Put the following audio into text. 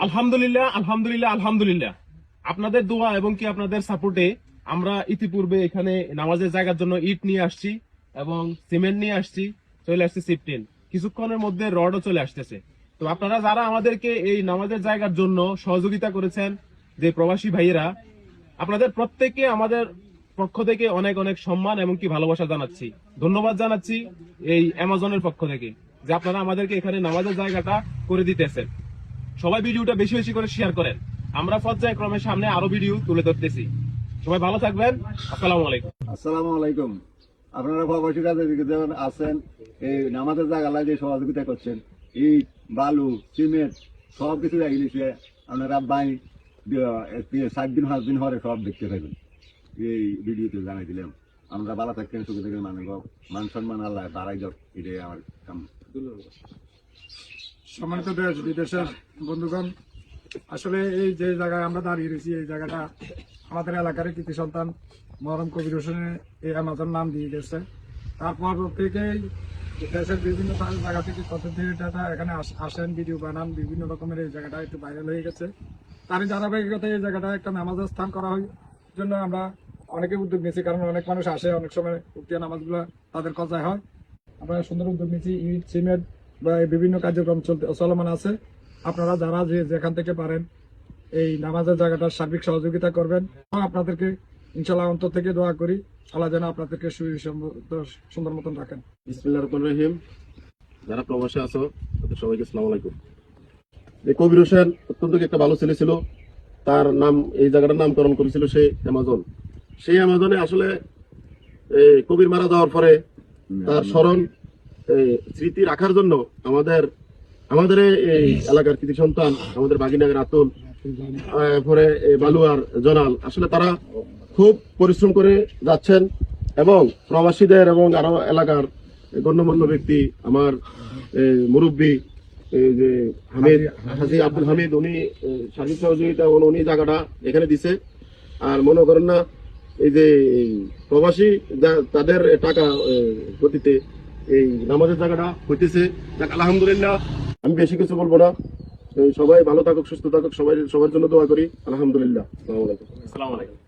আলহামদুলিল্লাহ আলহামদুলিল্লাহ আলহামদুলিল্লাহ, আপনাদের দোয়া এবং কি আপনাদের সাপোর্টে আমরা ইতিপূর্বে এখানে নামাজের জায়গার জন্য ইট নিয়ে আসছি এবং সিমেন্ট নিয়ে আসছি, চলে আসছে সিফটিন, কিছুক্ষণের মধ্যে রডও চলে আসতেছে। তো আপনারা যারা আমাদেরকে এই নামাজের জায়গার জন্য সহযোগিতা করেছেন, যে প্রবাসী ভাইয়েরা, আপনাদের প্রত্যেককে আমাদের পক্ষ থেকে অনেক অনেক সম্মান এবং কি ভালোবাসা জানাচ্ছি, ধন্যবাদ জানাচ্ছি এই অ্যামাজনের পক্ষ থেকে, যে আপনারা আমাদেরকে এখানে নামাজের জায়গাটা করে দিতেছেন। সবাই ভিডিওটা বেশি বেশি করে শেয়ার করেন, আমরা পর্যায়ক্রমে সামনে আরো ভিডিও তুলে ধরতেছি। সবাই ভালো থাকবেন, আসসালামু আলাইকুম। আসসালামু আলাইকুম। আপনারা প্রবাসীরা যেমন আছেন, এই নামাজের জায়গায় যে সহযোগিতা করছেন, ইট বালু সিমেন্ট সবকিছু লাগিয়েছে, আপনারা 7 দিন 5 দিন হরে সব দেখতে পাবেন। এই ভিডিওতে জানাই দিলাম। আমরা ভালো থাকতেন, সুখে থাকেন, মান সম্মান আল্লাহ বাড়াই যাক, এটাই আমার কাম। সম্মানিত দেশ বিদেশের বন্ধুগণ, আসলে এই যে জায়গায় আমরা দাঁড়িয়ে রয়েছি, এই জায়গাটা আমাদের এলাকার কৃতি সন্তান মহরম কবির হোসেনের এই অ্যামাজন নাম দিয়ে গেছে। তারপর থেকেই দেশের বিভিন্ন জায়গা থেকে কন্টেন্ট এখানে আসেন, ভিডিও বানান, বিভিন্ন রকমের এই জায়গাটা একটু ভাইরাল হয়ে গেছে। তারই ধারাবাহিকতায় এই জায়গাটা একটা নামাজের স্থান করা হয় জন্য আমরা অনেকে উদ্যোগ নিয়েছি, কারণ অনেক মানুষ আসে, অনেক সময় উক্তিয়া নামাজগুলো তাদের কথায় হয়। আমরা সুন্দর উদ্যোগ নিয়েছি, ইট সিমেন্ট বা বিভিন্ন কার্যক্রম চলমান আছে। আপনারা যারা যেখান থেকে পারেন এই নামাজের জায়গাটার সার্বিক সহযোগিতা করবেন। আপনাদেরকে ইনশাল্লাহ অন্তর থেকে দোয়া করি, আল্লাহ যেন আপনাদেরকে সুন্দর মতন রাখেন। বিসমিল্লাহির রহমানির রহিম। যারা প্রবাসে আছো তাদের সবাইকে আসসালামু আলাইকুম। এই কবির হোসেন অত্যন্ত একটা ভালো ছেলে ছিল, তার নাম, এই জায়গাটার নামকরণ করেছিল সে অ্যামাজন। সেই অ্যামাজনে আসলে কবির মারা যাওয়ার পরে তার স্মরণ স্মৃতি রাখার জন্য আমাদের এই এলাকার কৃতি সন্তান, আমাদের বাগিনাগের আতুল, পরে বালুয়ার জনাল, আসলে তারা খুব পরিশ্রম করে যাচ্ছেন এবং প্রবাসীদের এবং আরো এলাকার গণ্যমান্য ব্যক্তি, আমার মুরব্বী যে হামিদ, হাজি আব্দুল হামিদ, উনি সার্বিক সহযোগিতা উনি জায়গাটা এখানে দিছে। আর মনে করেন না, এই যে প্রবাসী তাদের টাকা গতিতে এই নামাজের জায়গাটা হইতেছে। আলহামদুলিল্লাহ, আমি বেশি কিছু বলবো না। সবাই ভালো থাকুক, সুস্থ থাকুক, সবার জন্য দোয়া করি। আলহামদুলিল্লাহ। আসসালামু আলাইকুম।